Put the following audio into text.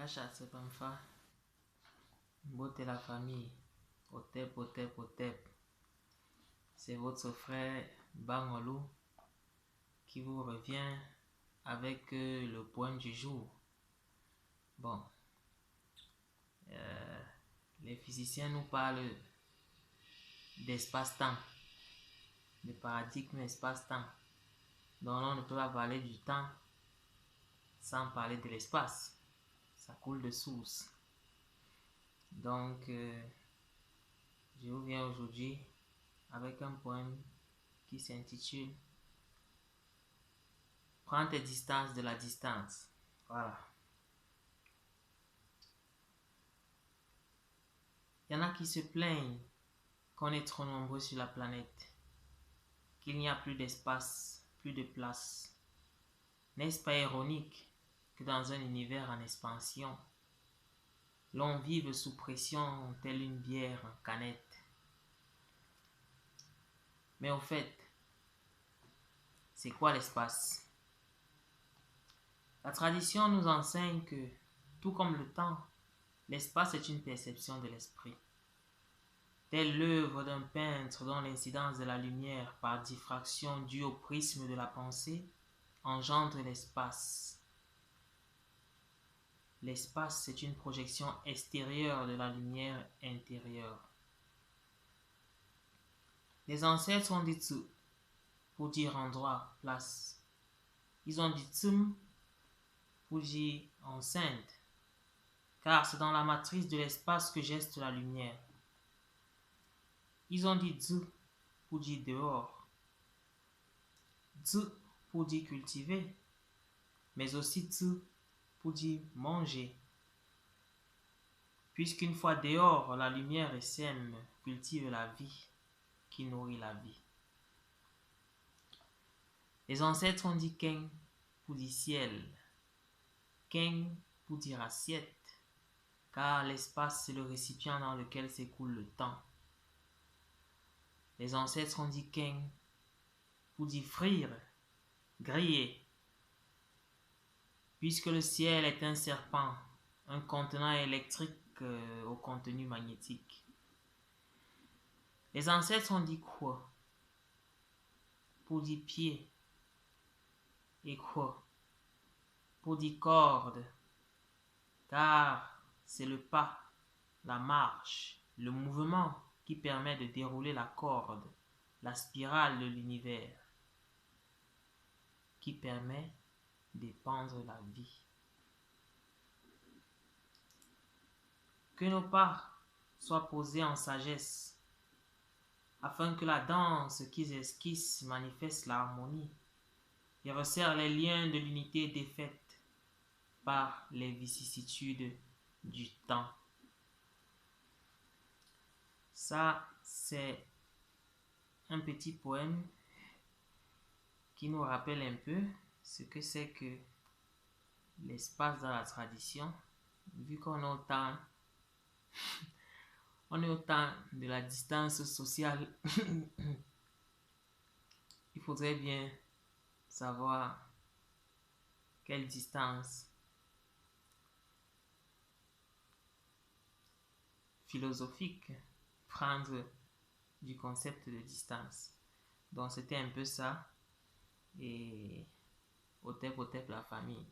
Yashatse Pamfa, Beauté la famille, Otep, Otep, Otep. C'est votre frère Bangolou qui vous revient avec le poème du jour. Bon, les physiciens nous parlent d'espace-temps, de paradigme espace-temps. Donc on ne peut pas parler du temps sans parler de l'espace. Ça coule de source. Donc, je vous viens aujourd'hui avec un poème qui s'intitule « Prends tes distances de la distance ». Voilà. Il y en a qui se plaignent qu'on est trop nombreux sur la planète, qu'il n'y a plus d'espace, plus de place. N'est-ce pas ironique que dans un univers en expansion, l'on vive sous pression telle une bière en canette? Mais au fait, c'est quoi l'espace? La tradition nous enseigne que, tout comme le temps, l'espace est une perception de l'esprit. Telle l'œuvre d'un peintre dont l'incidence de la lumière par diffraction due au prisme de la pensée engendre l'espace. L'espace, c'est une projection extérieure de la lumière intérieure. Les ancêtres ont dit tsu pour dire endroit, place. Ils ont dit tsum pour dire enceinte, car c'est dans la matrice de l'espace que geste la lumière. Ils ont dit dzu pour dire dehors, dzu pour dire cultiver, mais aussi tsu pour dire manger. Puisqu'une fois dehors, la lumière sème, cultive la vie qui nourrit la vie. Les ancêtres ont dit ken pour dire ciel, ken pour dire assiette, car l'espace c'est le récipient dans lequel s'écoule le temps. Les ancêtres ont dit ken pour dire frire, griller, puisque le ciel est un serpent, un contenant électrique au contenu magnétique. Les ancêtres ont dit quoi pour dire pied, et quoi pour dire corde, car c'est le pas, la marche, le mouvement qui permet de dérouler la corde, la spirale de l'univers, qui permet d'épandre la vie. Que nos pas soient posés en sagesse, afin que la danse qu'ils esquissent manifeste l'harmonie et resserre les liens de l'unité défaite par les vicissitudes du temps. Ça, c'est un petit poème qui nous rappelle un peu ce que c'est que l'espace dans la tradition, vu qu'on est autant de la distance sociale. Il faudrait bien savoir quelle distance philosophique prendre du concept de distance. Donc c'était un peu ça. Et Otep Otep la famille.